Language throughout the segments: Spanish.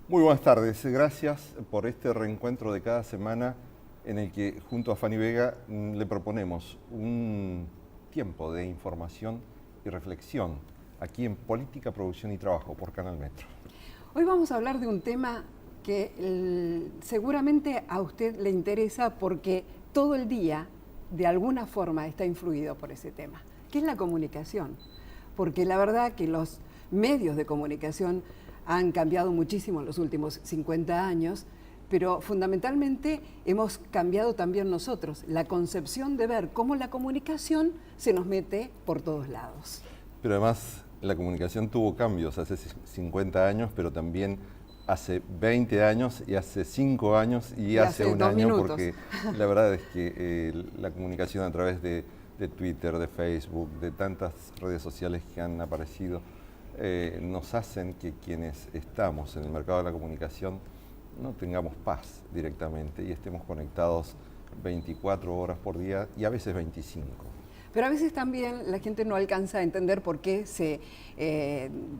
Muy buenas tardes, gracias por este reencuentro de cada semana en el que junto a Fanny Vega le proponemos un tiempo de información y reflexión aquí en Política, Producción y Trabajo por Canal Metro. Hoy vamos a hablar de un tema que seguramente a usted le interesa porque todo el día de alguna forma está influido por ese tema, que es la comunicación. Porque la verdad que los medios de comunicación han cambiado muchísimo en los últimos 50 años, pero fundamentalmente hemos cambiado también nosotros, la concepción de ver cómo la comunicación se nos mete por todos lados. Pero además la comunicación tuvo cambios hace 50 años, pero también hace 20 años y hace 5 años y hace un año, minutos. Porque la verdad es que la comunicación a través de Twitter, de Facebook, de tantas redes sociales que han aparecido, nos hacen que quienes estamos en el mercado de la comunicación no tengamos paz directamente y estemos conectados 24 horas por día y a veces 25. Pero a veces también la gente no alcanza a entender por qué se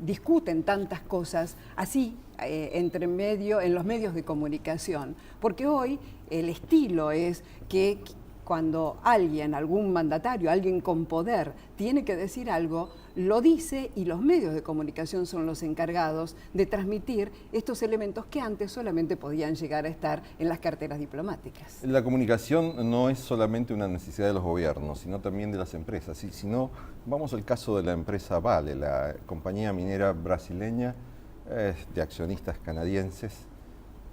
discuten tantas cosas así en los medios de comunicación. Porque hoy el estilo es que cuando alguien, algún mandatario, alguien con poder, tiene que decir algo, lo dice y los medios de comunicación son los encargados de transmitir estos elementos que antes solamente podían llegar a estar en las carteras diplomáticas. La comunicación no es solamente una necesidad de los gobiernos, sino también de las empresas. Y si no, vamos al caso de la empresa Vale, la compañía minera brasileña de accionistas canadienses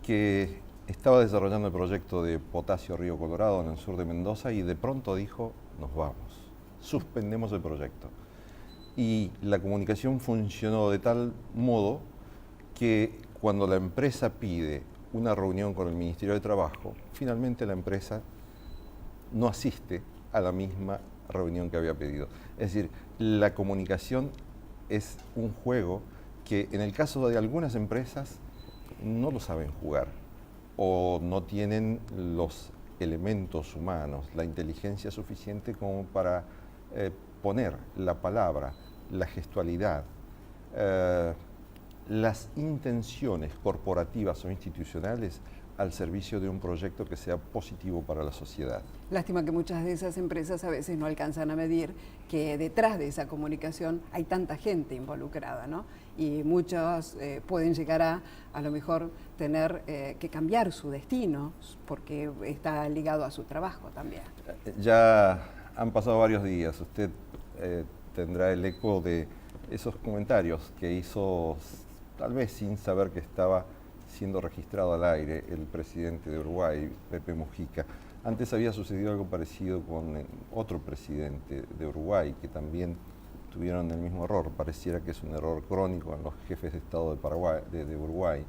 que estaba desarrollando el proyecto de Potasio Río Colorado en el sur de Mendoza y de pronto dijo, nos vamos, suspendemos el proyecto. Y la comunicación funcionó de tal modo que cuando la empresa pide una reunión con el Ministerio de Trabajo, finalmente la empresa no asiste a la misma reunión que había pedido. Es decir, la comunicación es un juego que en el caso de algunas empresas no lo saben jugar o no tienen los elementos humanos, la inteligencia suficiente como para poner la palabra, la gestualidad, las intenciones corporativas o institucionales al servicio de un proyecto que sea positivo para la sociedad. Lástima que muchas de esas empresas a veces no alcanzan a medir que detrás de esa comunicación hay tanta gente involucrada, ¿no? Y muchos pueden llegar a lo mejor tener que cambiar su destino porque está ligado a su trabajo también. Ya han pasado varios días, usted tendrá el eco de esos comentarios que hizo, tal vez sin saber que estaba siendo registrado al aire, el presidente de Uruguay, Pepe Mujica. Antes había sucedido algo parecido con otro presidente de Uruguay, que también tuvieron el mismo error. Pareciera que es un error crónico en los jefes de Estado de Uruguay.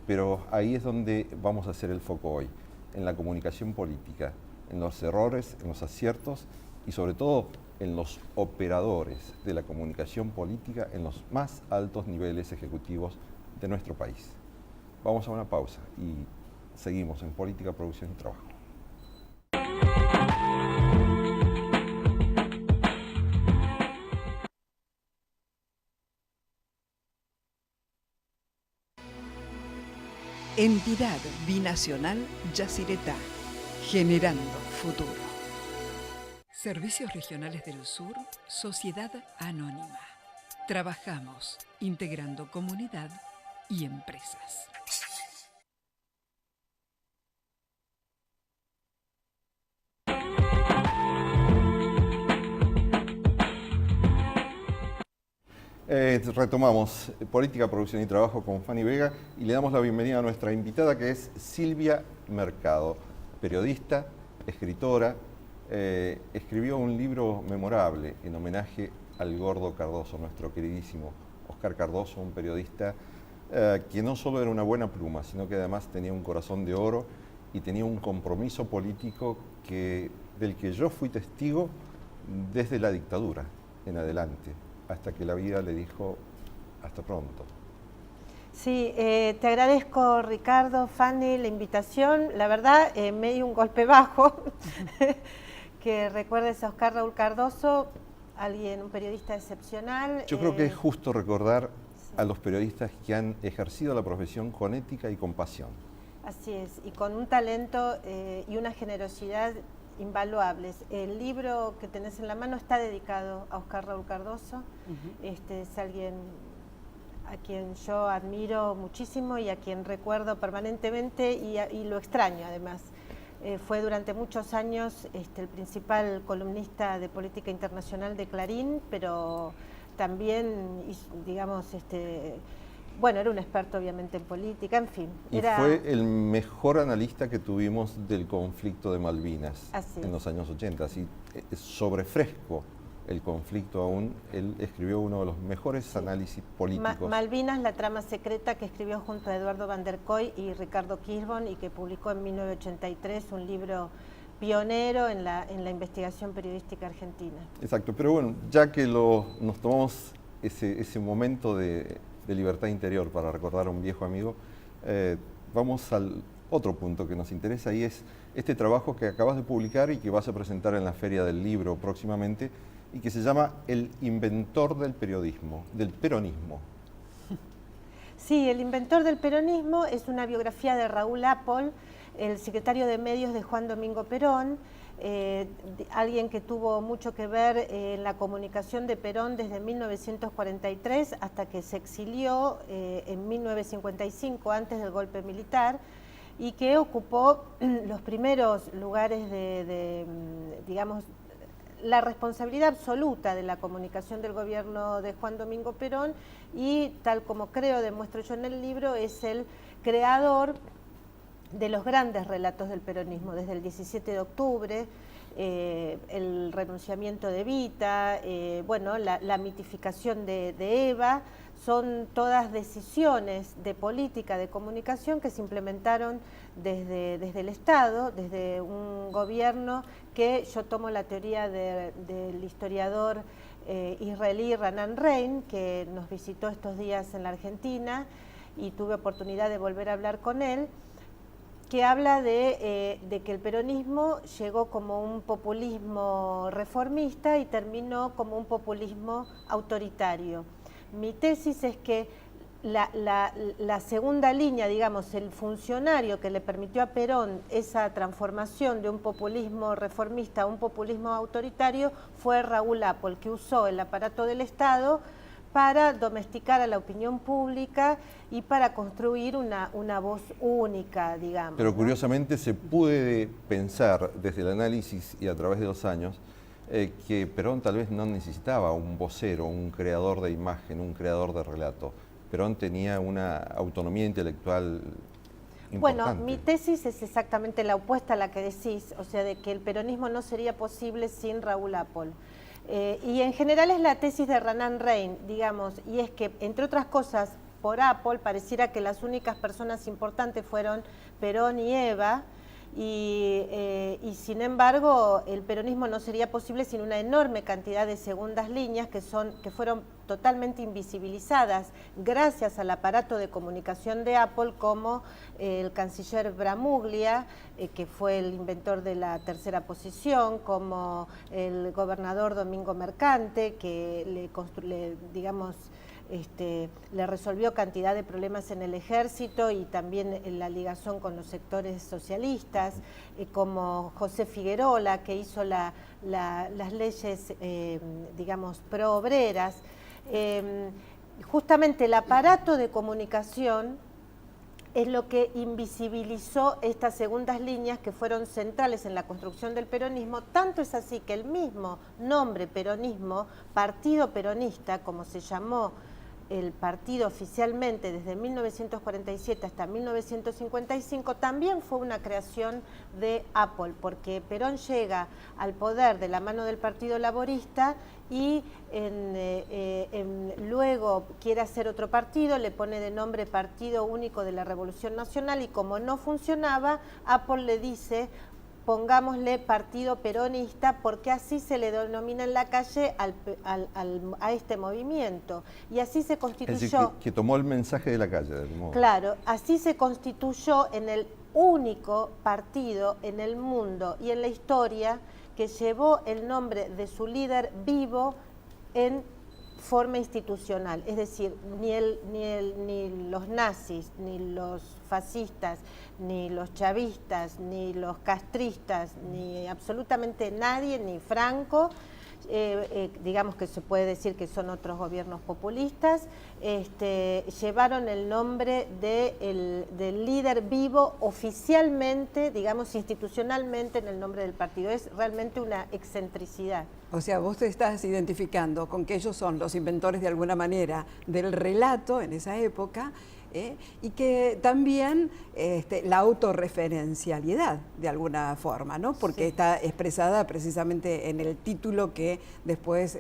Pero ahí es donde vamos a hacer el foco hoy, en la comunicación política, en los errores, en los aciertos y sobre todo en los operadores de la comunicación política en los más altos niveles ejecutivos de nuestro país. Vamos a una pausa y seguimos en Política, Producción y Trabajo. Entidad Binacional Yacyretá, generando futuro. Servicios Regionales del Sur, Sociedad Anónima. Trabajamos integrando comunidad y empresas. Retomamos Política, Producción y Trabajo con Fanny Vega y le damos la bienvenida a nuestra invitada que es Silvia Mercado, periodista, escritora, escribió un libro memorable en homenaje al Gordo Cardoso, nuestro queridísimo Oscar Cardoso, un periodista que no solo era una buena pluma, sino que además tenía un corazón de oro y tenía un compromiso político del que yo fui testigo desde la dictadura en adelante, hasta que la vida le dijo hasta pronto. Sí, te agradezco, Ricardo, Fanny, la invitación. La verdad, me dio un golpe bajo que recuerdes a Oscar Raúl Cardoso, un periodista excepcional. Yo creo que es justo recordar a los periodistas que han ejercido la profesión con ética y con pasión. Así es, y con un talento y una generosidad invaluables. El libro que tenés en la mano está dedicado a Oscar Raúl Cardoso. Es alguien a quien yo admiro muchísimo y a quien recuerdo permanentemente y lo extraño además. Fue durante muchos años el principal columnista de política internacional de Clarín, pero también, digamos, bueno, era un experto obviamente en política, en fin. Y fue el mejor analista que tuvimos del conflicto de Malvinas en los años 80. Así, sobre fresco el conflicto aún, él escribió uno de los mejores análisis políticos. Malvinas, la trama secreta, que escribió junto a Eduardo Van der Kooi y Ricardo Kirchborn y que publicó en 1983, un libro pionero en la investigación periodística argentina. Exacto, pero bueno, ya que nos tomamos ese momento de libertad interior para recordar a un viejo amigo, vamos al otro punto que nos interesa, y es este trabajo que acabas de publicar y que vas a presentar en la Feria del Libro próximamente, y que se llama El inventor del periodismo, del peronismo. Sí, El inventor del peronismo es una biografía de Raúl Apol, el secretario de Medios de Juan Domingo Perón, alguien que tuvo mucho que ver en la comunicación de Perón desde 1943 hasta que se exilió en 1955, antes del golpe militar, y que ocupó los primeros lugares digamos, la responsabilidad absoluta de la comunicación del gobierno de Juan Domingo Perón, y tal como creo, demuestro yo en el libro, es el creador de los grandes relatos del peronismo, desde el 17 de octubre, el renunciamiento de Evita, bueno, la mitificación de Eva, son todas decisiones de política de comunicación que se implementaron desde el Estado, desde un gobierno que yo tomo la teoría del historiador israelí Ranan Rein, que nos visitó estos días en la Argentina y tuve oportunidad de volver a hablar con él, que habla de que el peronismo llegó como un populismo reformista y terminó como un populismo autoritario. Mi tesis es que la segunda línea, digamos, el funcionario que le permitió a Perón esa transformación de un populismo reformista a un populismo autoritario fue Raúl Apol, que usó el aparato del Estado para domesticar a la opinión pública y para construir una voz única, digamos. Pero curiosamente se puede pensar desde el análisis y a través de los años que Perón tal vez no necesitaba un vocero, un creador de imagen, un creador de relato. Perón tenía una autonomía intelectual importante. Bueno, mi tesis es exactamente la opuesta a la que decís, o sea, de que el peronismo no sería posible sin Raúl Apol. Y en general es la tesis de Ranan Rein, digamos, y es que, entre otras cosas, por Apol pareciera que las únicas personas importantes fueron Perón y Eva, y sin embargo el peronismo no sería posible sin una enorme cantidad de segundas líneas que fueron totalmente invisibilizadas gracias al aparato de comunicación de Apol, como el canciller Bramuglia, que fue el inventor de la tercera posición, como el gobernador Domingo Mercante, que le resolvió cantidad de problemas en el ejército y también en la ligación con los sectores socialistas, como José Figuerola, que hizo las leyes, digamos, pro-obreras. Justamente el aparato de comunicación es lo que invisibilizó estas segundas líneas que fueron centrales en la construcción del peronismo. Tanto es así que el mismo nombre peronismo, Partido Peronista, como se llamó el partido oficialmente desde 1947 hasta 1955, también fue una creación de Apol, porque Perón llega al poder de la mano del Partido Laborista y luego quiere hacer otro partido, le pone de nombre Partido Único de la Revolución Nacional, y como no funcionaba, Apol le dice: pongámosle Partido Peronista, porque así se le denomina en la calle a este movimiento. Y así se constituyó... Es decir, que tomó el mensaje de la calle, de algún modo. Claro, así se constituyó en el único partido en el mundo y en la historia que llevó el nombre de su líder vivo en forma institucional, es decir, ni los nazis, ni los fascistas, ni los chavistas, ni los castristas, ni absolutamente nadie, ni Franco, digamos que se puede decir que son otros gobiernos populistas, llevaron el nombre del líder vivo oficialmente, digamos institucionalmente en el nombre del partido. Es realmente una excentricidad. O sea, vos te estás identificando con que ellos son los inventores de alguna manera del relato en esa época, y que también la autorreferencialidad de alguna forma, ¿no? Porque sí, está expresada precisamente en el título que después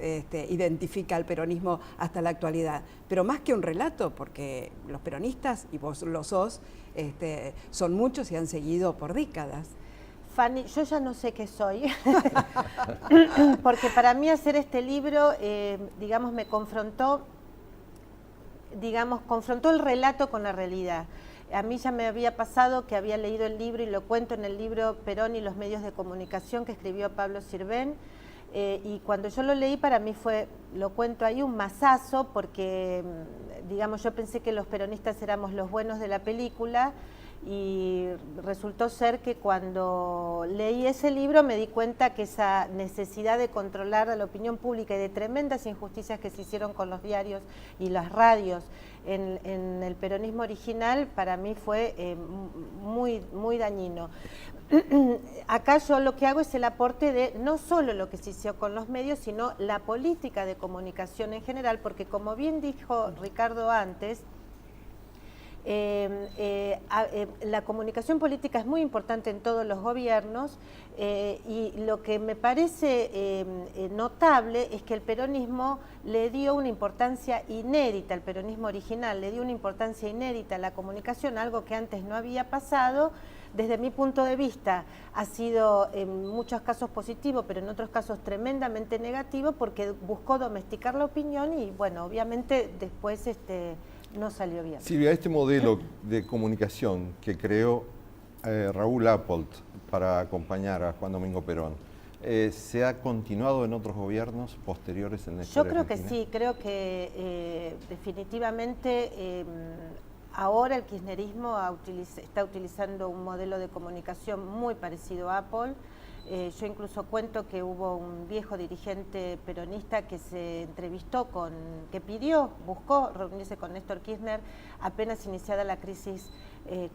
identifica al peronismo hasta la actualidad. Pero más que un relato, porque los peronistas, y vos lo sos, son muchos y han seguido por décadas. Fanny, yo ya no sé qué soy, porque para mí hacer este libro, digamos, me confrontó el relato con la realidad. A mí ya me había pasado que había leído el libro, y lo cuento en el libro Perón y los medios de comunicación, que escribió Pablo Sirven, y cuando yo lo leí, para mí fue, lo cuento ahí, un masazo, porque, digamos, yo pensé que los peronistas éramos los buenos de la película, y resultó ser que cuando leí ese libro me di cuenta que esa necesidad de controlar a la opinión pública y de tremendas injusticias que se hicieron con los diarios y las radios en el peronismo original, para mí fue muy dañino. Acá yo lo que hago es el aporte de no solo lo que se hizo con los medios, sino la política de comunicación en general, porque como bien dijo Ricardo antes, la comunicación política es muy importante en todos los gobiernos, y lo que me parece notable es que el peronismo le dio una importancia inédita, el peronismo original le dio una importancia inédita a la comunicación, algo que antes no había pasado. Desde mi punto de vista ha sido en muchos casos positivo, pero en otros casos tremendamente negativo, porque buscó domesticar la opinión y, bueno, obviamente después no salió bien. Silvia, este modelo de comunicación que creó Raúl Appold para acompañar a Juan Domingo Perón, ¿se ha continuado en otros gobiernos posteriores en la historia argentina? Yo creo que sí, creo que definitivamente ahora el kirchnerismo está utilizando un modelo de comunicación muy parecido a Apple. Yo incluso cuento que hubo un viejo dirigente peronista que se entrevistó buscó reunirse con Néstor Kirchner apenas iniciada la crisis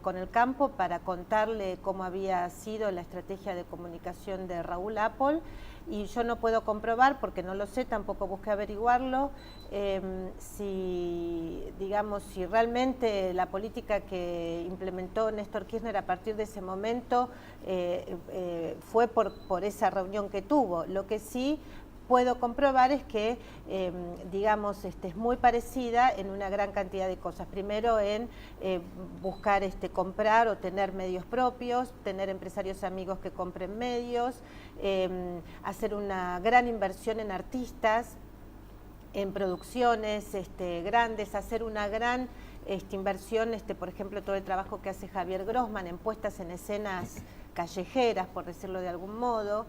con el campo, para contarle cómo había sido la estrategia de comunicación de Raúl Appold, y yo no puedo comprobar, porque no lo sé, tampoco busqué averiguarlo, si realmente la política que implementó Néstor Kirchner a partir de ese momento fue por esa reunión que tuvo. Lo que sí puedo comprobar es que, es muy parecida en una gran cantidad de cosas. Primero en buscar comprar o tener medios propios, tener empresarios amigos que compren medios, hacer una gran inversión en artistas, en producciones grandes, hacer una gran inversión, por ejemplo, todo el trabajo que hace Javier Grossman en puestas en escenas callejeras, por decirlo de algún modo,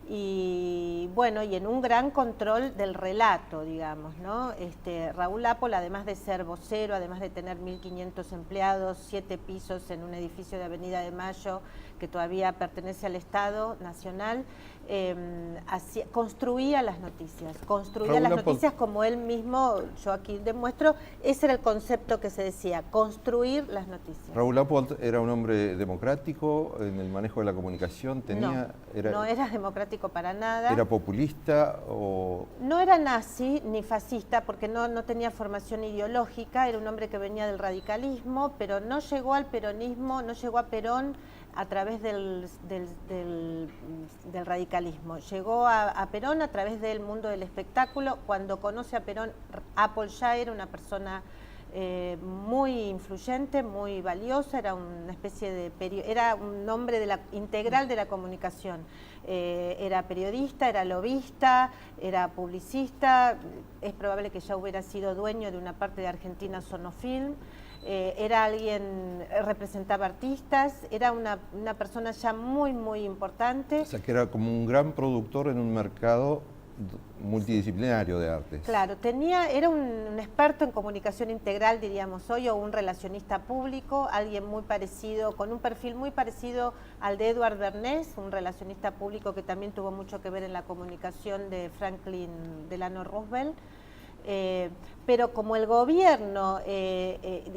y bueno, y en un gran control del relato, digamos, ¿no? Raúl Appold, además de ser vocero, además de tener 1.500 empleados, 7 pisos en un edificio de Avenida de Mayo que todavía pertenece al Estado Nacional, construía las noticias, como él mismo, yo aquí demuestro, ese era el concepto que se decía, construir las noticias. Raúl Appold era un hombre democrático en el manejo de la comunicación, no era democrático para nada. ¿Era populista o...? No era nazi ni fascista, porque no tenía formación ideológica, era un hombre que venía del radicalismo, pero no llegó al peronismo, no llegó a Perón a través del radicalismo. Llegó a Perón a través del mundo del espectáculo. Cuando conoce a Perón, Appold ya era una persona muy influyente, muy valiosa, era una especie de era un hombre integral de la comunicación. Era periodista, era lobista, era publicista, es probable que ya hubiera sido dueño de una parte de Argentina Sonofilm. Era alguien, representaba artistas, era una persona ya muy importante. O sea, que era como un gran productor en un mercado multidisciplinario de artes. Claro, era un experto en comunicación integral, diríamos hoy, o un relacionista público, alguien muy parecido, con un perfil muy parecido al de Edward Bernays, un relacionista público que también tuvo mucho que ver en la comunicación de Franklin Delano Roosevelt. Pero como el gobierno,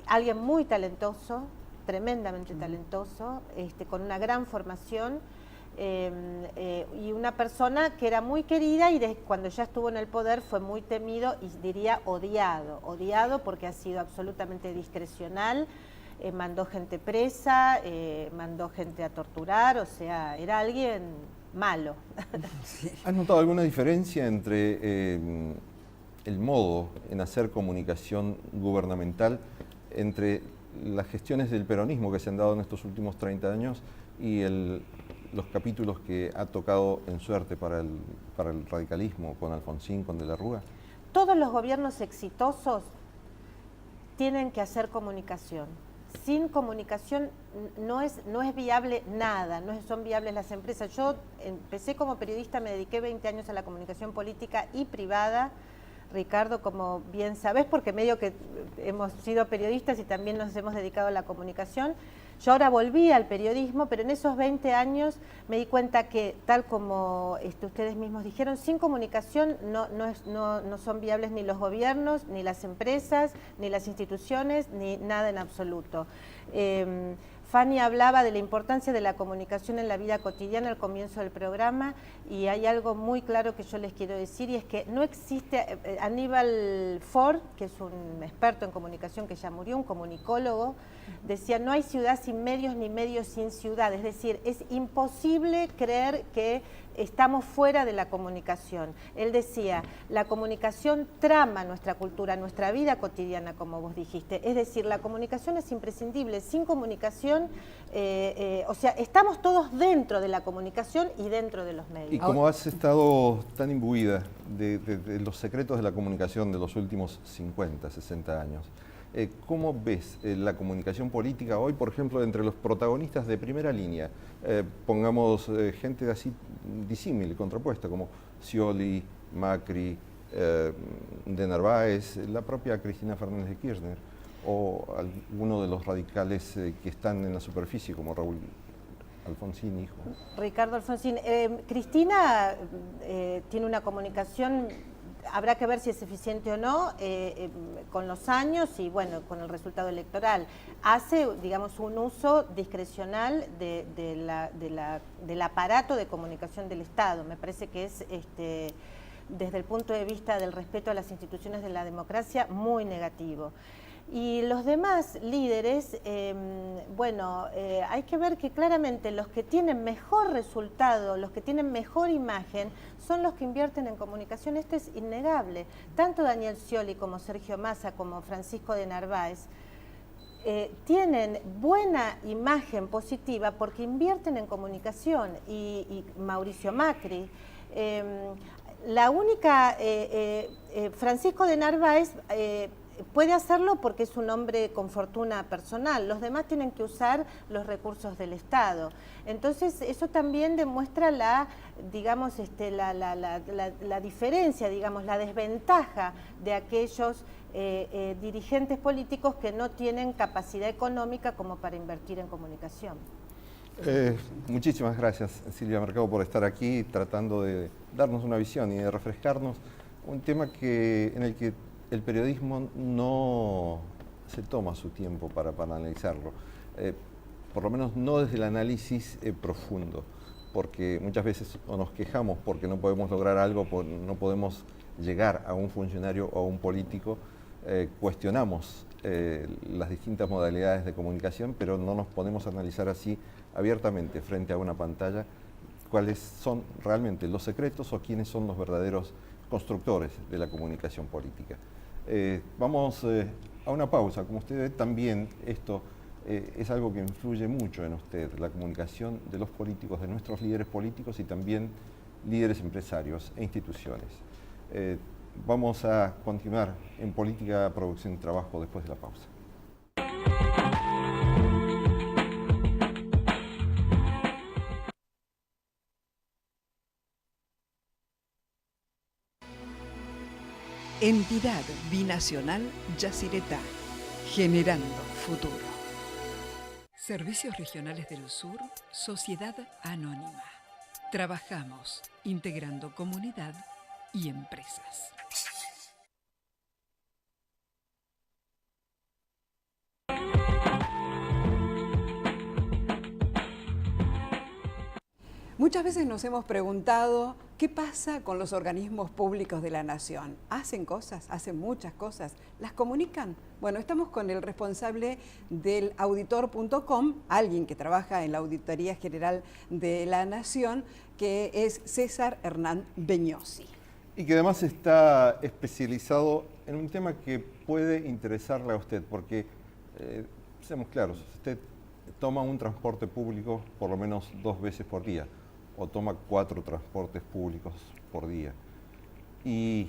alguien muy talentoso, tremendamente talentoso, con una gran formación, y una persona que era muy querida y cuando ya estuvo en el poder fue muy temido y diría odiado porque ha sido absolutamente discrecional, mandó gente presa, mandó gente a torturar, o sea, era alguien malo. Sí. ¿Has notado alguna diferencia entre el modo en hacer comunicación gubernamental entre las gestiones del peronismo que se han dado en estos últimos 30 años y los capítulos que ha tocado en suerte para el radicalismo, con Alfonsín, con De la Rúa? Todos los gobiernos exitosos tienen que hacer comunicación. Sin comunicación no es viable nada, no son viables las empresas. Yo empecé como periodista, me dediqué 20 años a la comunicación política y privada. Ricardo, como bien sabés, porque medio que hemos sido periodistas y también nos hemos dedicado a la comunicación. Yo ahora volví al periodismo, pero en esos 20 años me di cuenta que, tal como ustedes mismos dijeron, sin comunicación no son viables ni los gobiernos, ni las empresas, ni las instituciones, ni nada en absoluto. Fanny hablaba de la importancia de la comunicación en la vida cotidiana al comienzo del programa, y hay algo muy claro que yo les quiero decir, y es que no existe. Aníbal Ford, que es un experto en comunicación que ya murió, un comunicólogo, decía: no hay ciudad sin medios ni medios sin ciudad. Es decir, es imposible creer que estamos fuera de la comunicación. Él decía: la comunicación trama nuestra cultura, nuestra vida cotidiana, como vos dijiste. Es decir, la comunicación es imprescindible. Sin comunicación, o sea, estamos todos dentro de la comunicación y dentro de los medios. Y como has estado tan imbuida de los secretos de la comunicación de los últimos 50, 60 años, ¿cómo ves la comunicación política hoy, por ejemplo, entre los protagonistas de primera línea? Pongamos gente así disímil, contrapuesta, como Scioli, Macri, de Narváez, la propia Cristina Fernández de Kirchner, o alguno de los radicales que están en la superficie, como Raúl Alfonsín, hijo. Ricardo Alfonsín. Cristina tiene una comunicación, habrá que ver si es eficiente o no, con los años y bueno, con el resultado electoral. Hace, digamos, un uso discrecional del aparato de comunicación del Estado. Me parece que es, desde el punto de vista del respeto a las instituciones de la democracia, muy negativo. Y los demás líderes, bueno, hay que ver que claramente los que tienen mejor resultado, los que tienen mejor imagen, son los que invierten en comunicación. Esto es innegable. Tanto Daniel Scioli como Sergio Massa como Francisco de Narváez tienen buena imagen positiva porque invierten en comunicación, y Mauricio Macri. La única, Francisco de Narváez puede hacerlo porque es un hombre con fortuna personal. Los demás tienen que usar los recursos del Estado. Entonces, eso también demuestra digamos, la diferencia, digamos, la desventaja de aquellos dirigentes políticos que no tienen capacidad económica como para invertir en comunicación. Muchísimas gracias, Silvia Mercado, por estar aquí tratando de darnos una visión y de refrescarnos un tema en el que el periodismo no se toma su tiempo para analizarlo, por lo menos no desde el análisis profundo, porque muchas veces nos quejamos porque no podemos lograr algo, no podemos llegar a un funcionario o a un político, cuestionamos las distintas modalidades de comunicación, pero no nos ponemos a analizar así abiertamente frente a una pantalla cuáles son realmente los secretos o quiénes son los verdaderos constructores de la comunicación política. Vamos a una pausa. Como usted ve, también esto es algo que influye mucho en usted, la comunicación de los políticos, de nuestros líderes políticos y también líderes empresarios e instituciones. Vamos a continuar en Política, Producción y Trabajo después de la pausa. Entidad Binacional Yacyretá, generando futuro. Servicios Regionales del Sur, Sociedad Anónima. Trabajamos integrando comunidad y empresas. Muchas veces nos hemos preguntado qué pasa con los organismos públicos de la nación. ¿Hacen cosas? ¿Hacen muchas cosas? ¿Las comunican? Bueno, estamos con el responsable del auditor.com, alguien que trabaja en la Auditoría General de la Nación, que es César Hernán Beñosi. Y que además está especializado en un tema que puede interesarle a usted, porque, seamos claros, usted toma un transporte público por lo menos 2 veces por día, o toma 4 transportes públicos por día. Y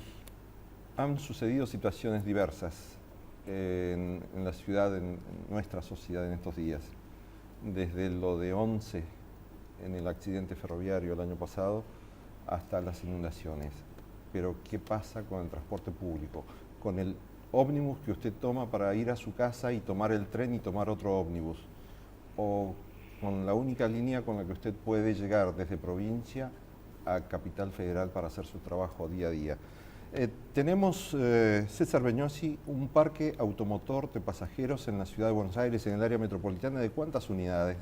han sucedido situaciones diversas en la ciudad, en nuestra sociedad en estos días. Desde lo de Once, en el accidente ferroviario el año pasado, hasta las inundaciones. Pero ¿qué pasa con el transporte público? Con el ómnibus que usted toma para ir a su casa y tomar el tren y tomar otro ómnibus. O con la única línea con la que usted puede llegar desde provincia a Capital Federal para hacer su trabajo día a día. Tenemos, César Beñosi, un parque automotor de pasajeros en la ciudad de Buenos Aires, en el área metropolitana. ¿De cuántas unidades?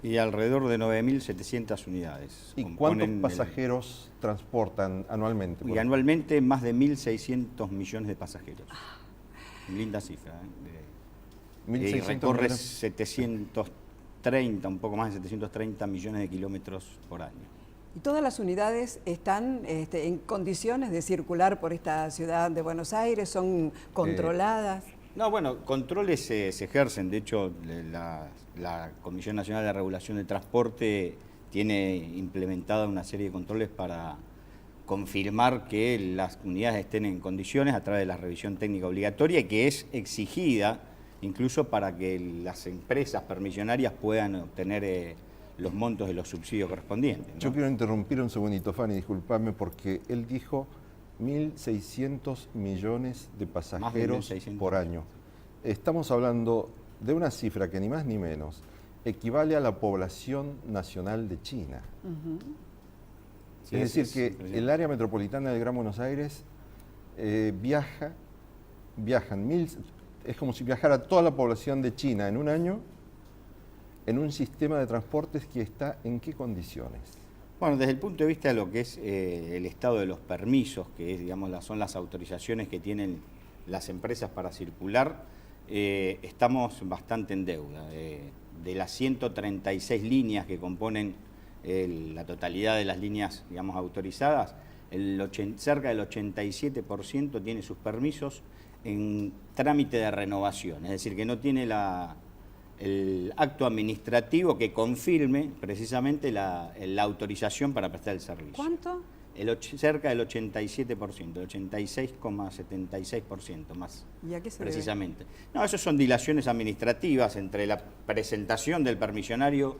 Y alrededor de 9.700 unidades. ¿Y cuántos pasajeros transportan anualmente? Y anualmente más de 1.600 millones de pasajeros. Linda cifra. Y recorre 730, un poco más de 730 millones de kilómetros por año. ¿Y todas las unidades están en condiciones de circular por esta ciudad de Buenos Aires? ¿Son controladas? No, bueno, controles se ejercen. De hecho, la Comisión Nacional de Regulación del Transporte tiene implementada una serie de controles para confirmar que las unidades estén en condiciones a través de la revisión técnica obligatoria, y que es exigida incluso para que las empresas permisionarias puedan obtener los montos de los subsidios correspondientes, ¿no? Yo quiero interrumpir un segundito, Fanny, disculpame, porque él dijo 1.600 millones de pasajeros por año. Estamos hablando de una cifra que ni más ni menos equivale a la población nacional de China. Sí, es decir, que el área metropolitana del Gran Buenos Aires es como si viajara toda la población de China en un año en un sistema de transportes que está ¿en qué condiciones? Bueno, desde el punto de vista de lo que es el estado de los permisos, que es, digamos, son las autorizaciones que tienen las empresas para circular, estamos bastante en deuda. De las 136 líneas que componen la totalidad de las líneas, digamos, autorizadas, cerca del 87% tiene sus permisos en trámite de renovación, es decir, que no tiene el acto administrativo que confirme precisamente la autorización para prestar el servicio. ¿Cuánto? Cerca del 87%, el 86,76% más. ¿Y a qué se precisamente debe? No, eso son dilaciones administrativas entre la presentación del permisionario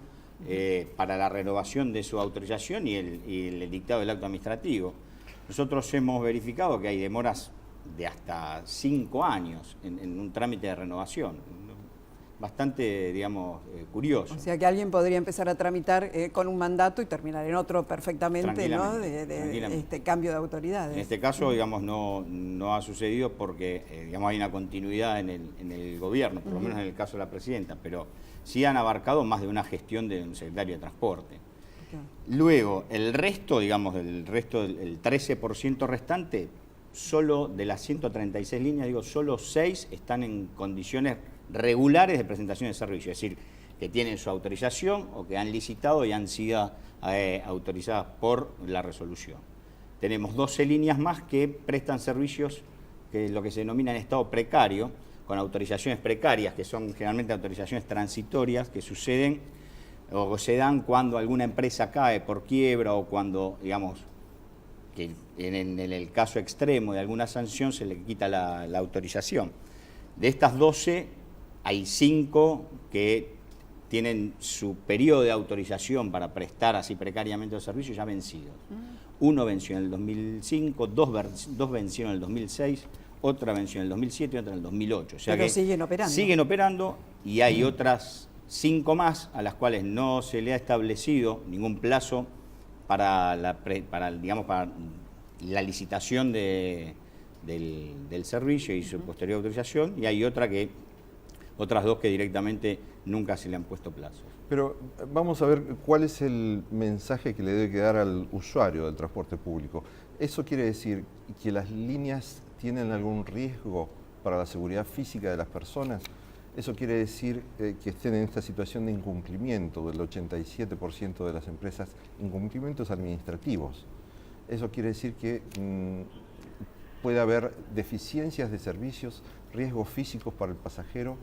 para la renovación de su autorización y el dictado del acto administrativo. Nosotros hemos verificado que hay demoras de hasta 5 años en un trámite de renovación. Bastante, digamos, curioso. O sea que alguien podría empezar a tramitar con un mandato y terminar en otro perfectamente, ¿no? De cambio de autoridades. En este caso, digamos, no ha sucedido porque, digamos, hay una continuidad en el gobierno, por lo menos en el caso de la presidenta, pero sí han abarcado más de una gestión de un secretario de Transporte. Luego, el resto, digamos, el 13% restante, solo de las 136 líneas, solo 6 están en condiciones regulares de presentación de servicio, es decir, que tienen su autorización o que han licitado y han sido autorizadas por la resolución. Tenemos 12 líneas más que prestan servicios, que es lo que se denomina en estado precario, con autorizaciones precarias, que son generalmente autorizaciones transitorias que suceden o se dan cuando alguna empresa cae por quiebra o cuando, digamos, que en el caso extremo de alguna sanción se le quita la autorización. De estas 12, hay 5 que tienen su periodo de autorización para prestar así precariamente los servicios ya vencidos. Uno venció en el 2005, dos vencieron en el 2006, otra venció en el 2007 y otra en el 2008. O sea pero que siguen operando. Siguen operando y hay otras 5 más a las cuales no se le ha establecido ningún plazo para la licitación del servicio y su posterior autorización, y hay otras 2 que directamente nunca se le han puesto plazos. Pero vamos a ver cuál es el mensaje que le debe quedar al usuario del transporte público. ¿Eso quiere decir que las líneas tienen algún riesgo para la seguridad física de las personas? ¿Eso quiere decir que estén en esta situación de incumplimiento del 87% de las empresas, incumplimientos administrativos? ¿Eso quiere decir que puede haber deficiencias de servicios, riesgos físicos para el pasajero?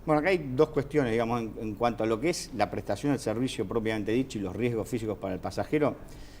Bueno, acá hay 2 cuestiones, digamos, en cuanto a lo que es la prestación del servicio propiamente dicho y los riesgos físicos para el pasajero.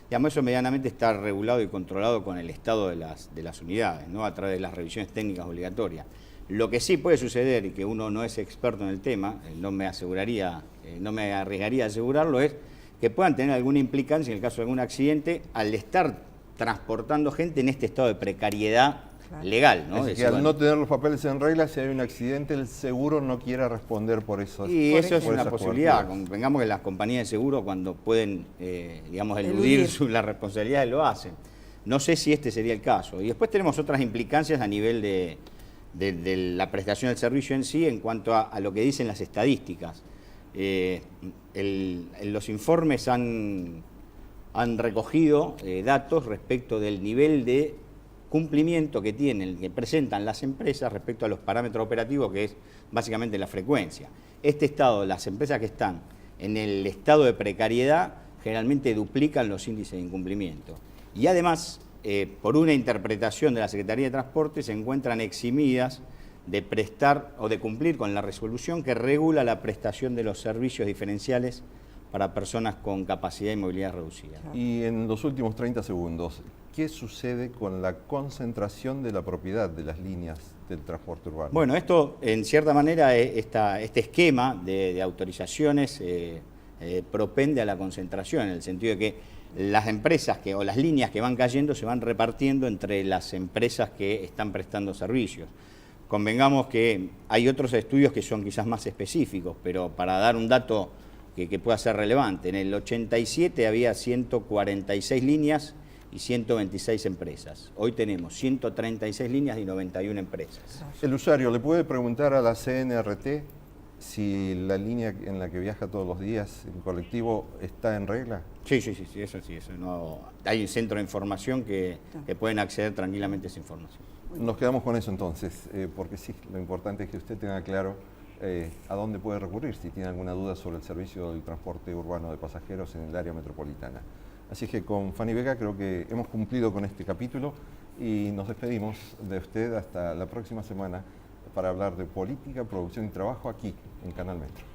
Digamos, eso medianamente está regulado y controlado con el estado de las unidades, ¿no? A través de las revisiones técnicas obligatorias. Lo que sí puede suceder, y que uno no es experto en el tema, no me arriesgaría a asegurarlo, es que puedan tener alguna implicancia en el caso de algún accidente al estar transportando gente en este estado de precariedad legal, ¿no? Es decir, que al no tener los papeles en regla, si hay un accidente, el seguro no quiera responder por eso. Y eso es una posibilidad. Convengamos que las compañías de seguro, cuando pueden, eludir las responsabilidades, lo hacen. No sé si este sería el caso. Y después tenemos otras implicancias a nivel de la prestación del servicio en sí, en cuanto a lo que dicen las estadísticas. Los informes han recogido datos respecto del nivel de cumplimiento que presentan las empresas respecto a los parámetros operativos, que es básicamente la frecuencia. Este estado, las empresas que están en el estado de precariedad, generalmente duplican los índices de incumplimiento. Y además, por una interpretación de la Secretaría de Transporte, se encuentran eximidas de prestar o de cumplir con la resolución que regula la prestación de los servicios diferenciales para personas con capacidad y movilidad reducida. Y en los últimos 30 segundos, ¿qué sucede con la concentración de la propiedad de las líneas del transporte urbano? Bueno, esto en cierta manera, este esquema de autorizaciones propende a la concentración, en el sentido de que las empresas o las líneas que van cayendo se van repartiendo entre las empresas que están prestando servicios. Convengamos que hay otros estudios que son quizás más específicos, pero para dar un dato que pueda ser relevante, en el 87 había 146 líneas y 126 empresas. Hoy tenemos 136 líneas y 91 empresas. El usuario le puede preguntar a la CNRT si la línea en la que viaja todos los días en colectivo está en regla. Sí, eso sí. No, hay un centro de información que pueden acceder tranquilamente a esa información. Nos quedamos con eso entonces, porque sí, lo importante es que usted tenga claro a dónde puede recurrir si tiene alguna duda sobre el servicio del transporte urbano de pasajeros en el área metropolitana. Así que con Fanny Vega creo que hemos cumplido con este capítulo y nos despedimos de usted hasta la próxima semana para hablar de política, producción y trabajo aquí en Canal Metro.